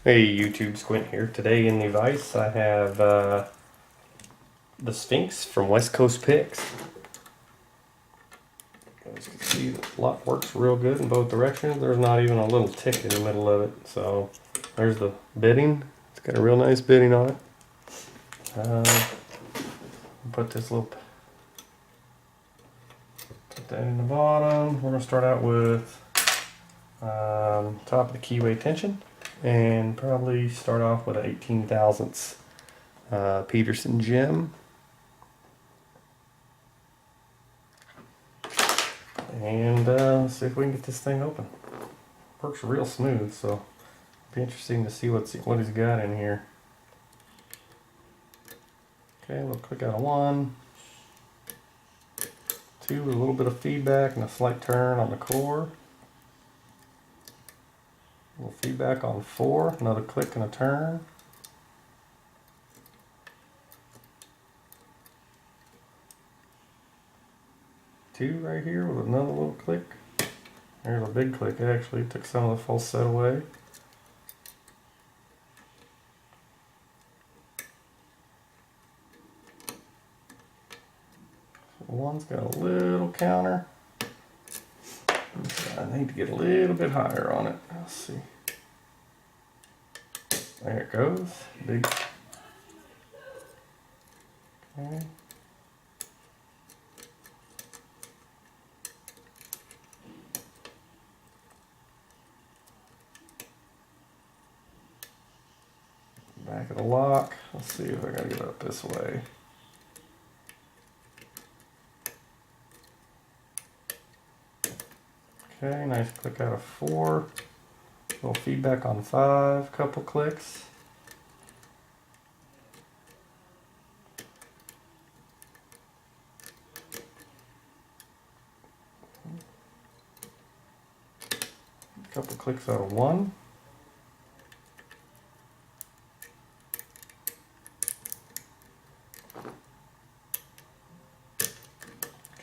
Hey YouTube, Squint here. Today in the vise I have the Sphinx from West Coast Picks. As you can see, the lock works real good in both directions. There's not even a little tick in the middle of it. So there's the bitting. It's got a real nice bitting on it. Put that in the bottom. We're going to start out with top of the keyway tension. And probably start off with an 18 thousandths Peterson gem. And let's see if we can get this thing open. Works real smooth, so it'll be interesting to see what he's got in here. Okay, we'll click out a 1, 2 with a little bit of feedback and a slight turn on the core. A little feedback on 4, another click and a turn. Two right here with another little click. There's a big click actually, took some of the false set away. One's got a little counter. I need to get a little bit higher on it. Let's see. There it goes. Big. Okay. Back of the lock. Let's see if I gotta get up this way. Okay, nice click out of 4. Little feedback on 5, couple clicks. Couple clicks out of 1.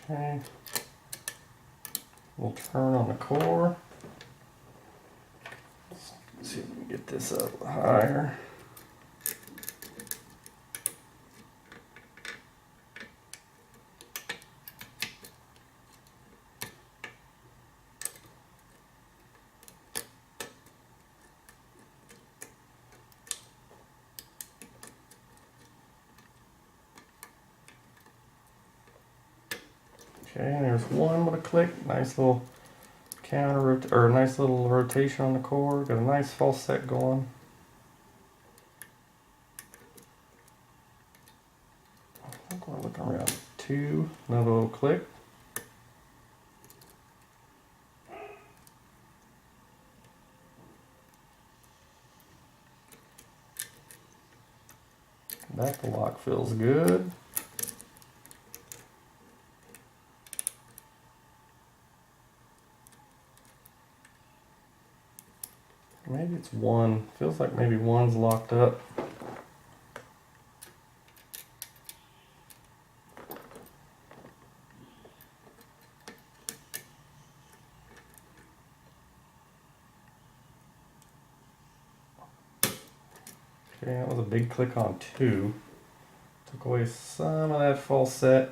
Okay. We'll turn on the core. Let's see if we can get this up higher. Okay, there's 1 with a click. Nice little nice little rotation on the core. Got a nice false set going. I think we're looking around 2. Another little click. Back the lock feels good. Maybe it's 1. Feels like maybe 1's locked up. Okay, that was a big click on 2. Took away some of that false set.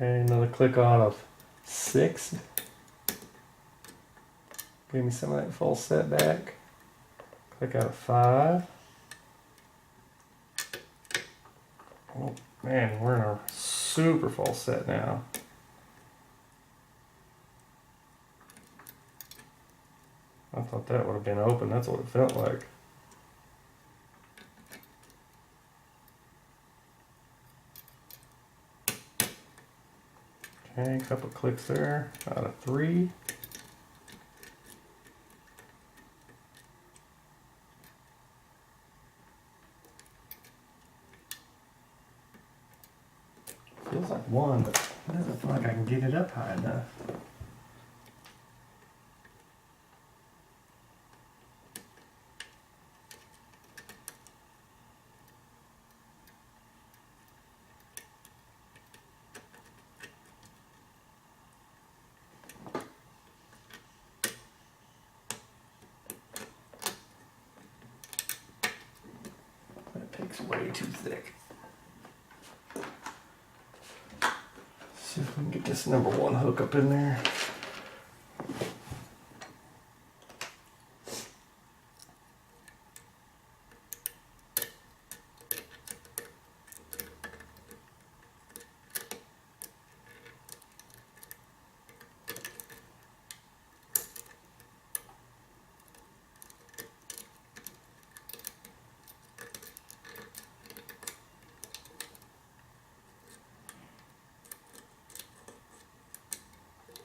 Okay, another click on of 6. Give me some of that false set back. Click out of 5. Oh man, we're in a super false set now. I thought that would have been open. That's what it felt like. Okay, a couple clicks there. Out of 3. Feels like 1, but it doesn't feel like I can get it up high enough. way too thick. See if we can get this #1 hook up in there.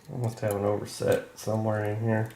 I must have an overset somewhere in here.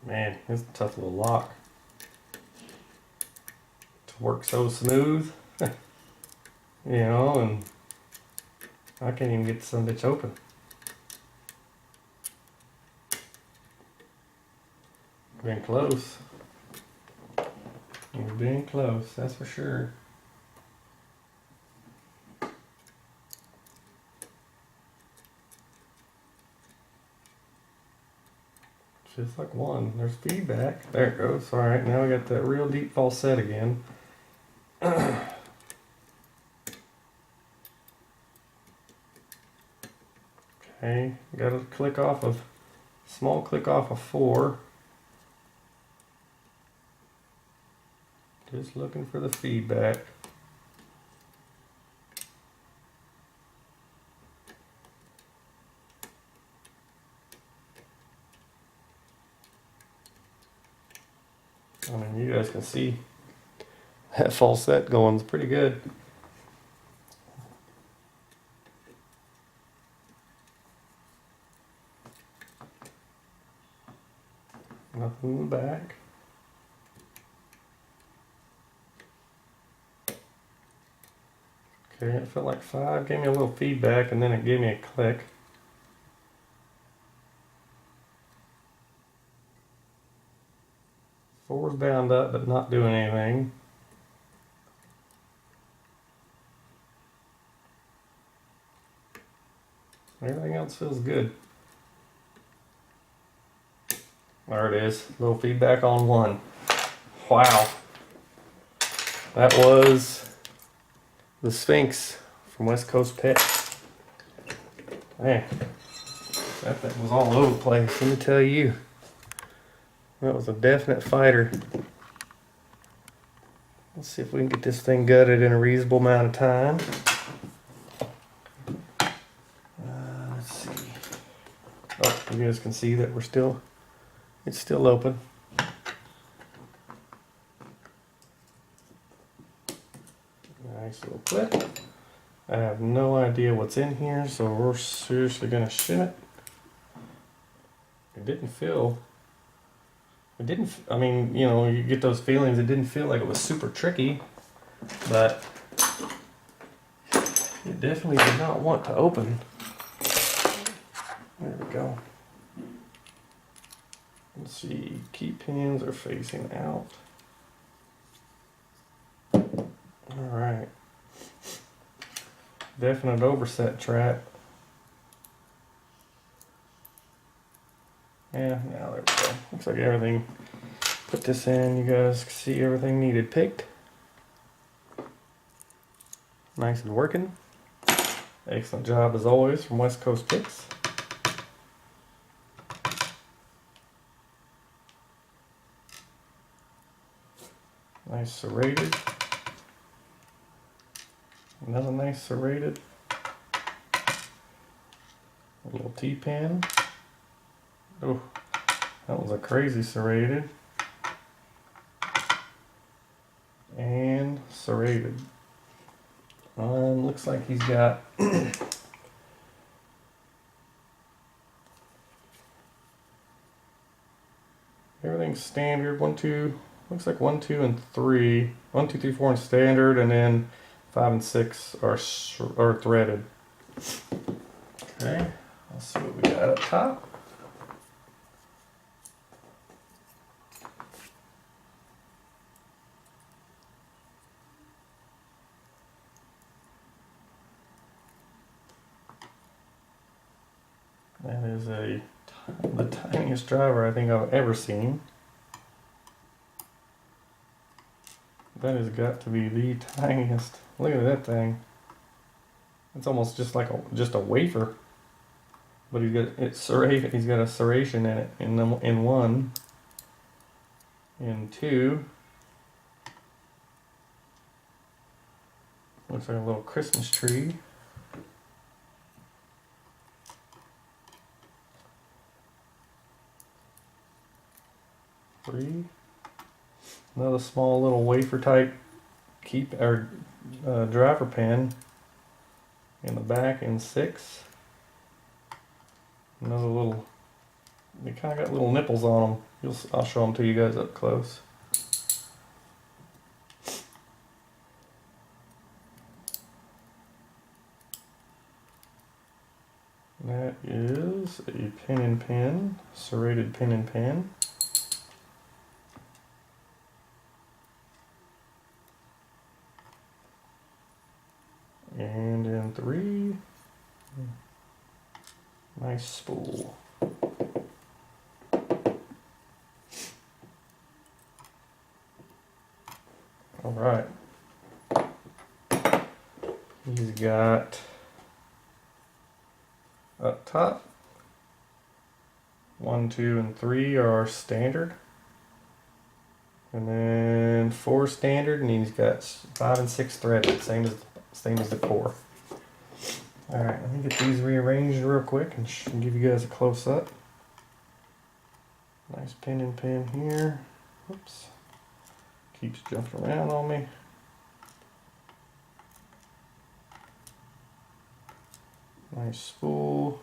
Man, it's a tough little lock to work so smooth, you know, and I can't even get some bitch open. Been close. You've been close, that's for sure. Just like one. There's feedback. There it goes. All right, now we got that real deep falset again. Okay, got to click off of, small click off of 4. Just looking for the feedback. I mean, you guys can see that falset going pretty good. Nothing in the back. Okay, it felt like 5, gave me a little feedback, and then it gave me a click. Four's bound up, but not doing anything. Everything else feels good. There it is. A little feedback on 1. Wow. That was the Sphinx from West Coast Pet. Man, that thing was all over the place, let me tell you. That was a definite fighter. Let's see if we can get this thing gutted in a reasonable amount of time. Let's see. Oh, you guys can see that it's still open. Nice little clip. I have no idea what's in here, so we're seriously gonna shim it. It didn't feel, I mean, you know, you get those feelings, it didn't feel like it was super tricky, but it definitely did not want to open. There we go. Let's see, key pins are facing out. Alright. Definite overset trap. Yeah, now there we go. Looks like everything, put this in, you guys see everything needed picked. Nice and working. Excellent job as always from West Coast Picks. Nice serrated. Another nice serrated. A little T-pin. Oh, that was a crazy serrated. And serrated. Looks like he's got everything's standard. 1, 2, looks like 1, 2, and 3. 1, 2, 3, 4 in standard, and then 5 and 6 are threaded. Okay, let's see what we got up top. That is the tiniest driver I think I've ever seen. That has got to be the tiniest. Look at that thing. It's almost just like just a wafer. But he's got it serrated. He's got a serration in it in 1, in 2. Looks like a little Christmas tree. Three. Another small little wafer type driver pin in the back in 6. Another little. They kind of got little nipples on them. I'll show them to you guys up close. That is a pin and pin, serrated pin and pin. And in 3, nice spool. All right. He's got up top 1, 2, and 3 are standard. And then 4 standard, and he's got 5 and 6 threaded, same as the core. All right, let me get these rearranged real quick and give you guys a close up. Nice pin and pin here. Oops, keeps jumping around on me. Nice spool.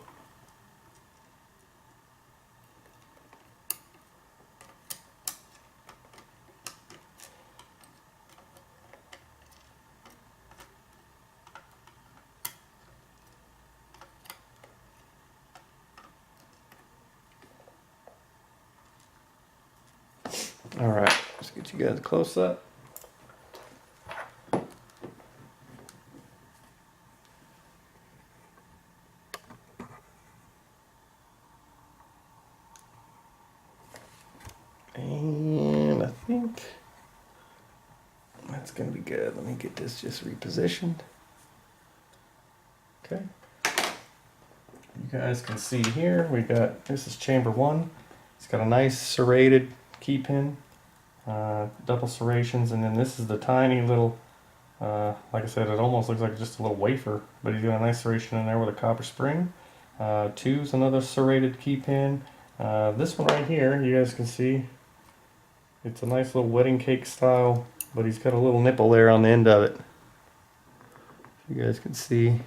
All right, let's get you guys a close up. And I think that's gonna be good. Let me get this just repositioned. Okay. You guys can see here, this is chamber 1. It's got a nice serrated key pin, double serrations, and then this is the tiny little, like I said, it almost looks like just a little wafer, but he's got a nice serration in there with a copper spring. 2 is another serrated key pin. This one right here, you guys can see, it's a nice little wedding cake style, but he's got a little nipple there on the end of it. You guys can see,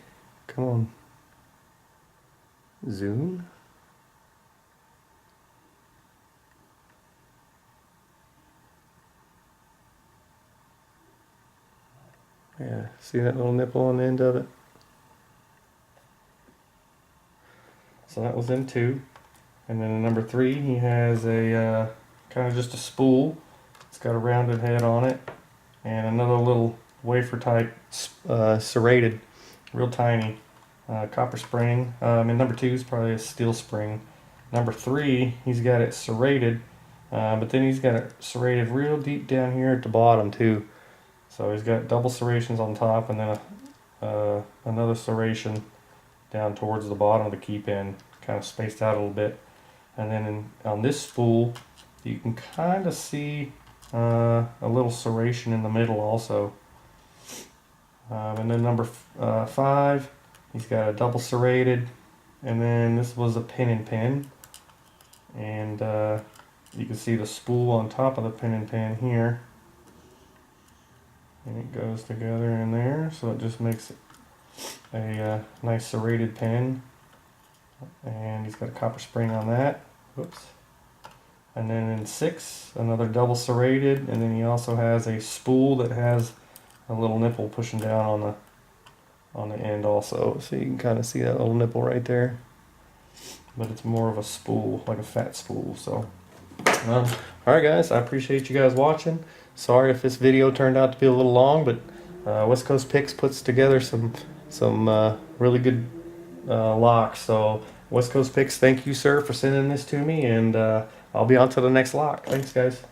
come on, zoom. Yeah, see that little nipple on the end of it? So that was in 2. And then in number 3, he has a kind of just a spool. It's got a rounded head on it. And another little wafer type serrated, real tiny copper spring. And number 2 is probably a steel spring. Number 3, he's got it serrated, but then he's got it serrated real deep down here at the bottom too. So he's got double serrations on top and then another serration down towards the bottom of the key pin, kind of spaced out a little bit. And then on this spool, you can kind of see a little serration in the middle also. And then number 5, he's got a double serrated, and then this was a pin and pin. And you can see the spool on top of the pin and pin here. And it goes together in there, so it just makes it a nice serrated pin. And he's got a copper spring on that. Whoops. And then in 6, another double serrated, and then he also has a spool that has a little nipple pushing down on the end also. So you can kind of see that little nipple right there. But it's more of a spool, like a fat spool. So, alright guys, I appreciate you guys watching. Sorry if this video turned out to be a little long, but West Coast Picks puts together some really good locks. So West Coast Picks, thank you, sir, for sending this to me, and I'll be on to the next lock. Thanks, guys.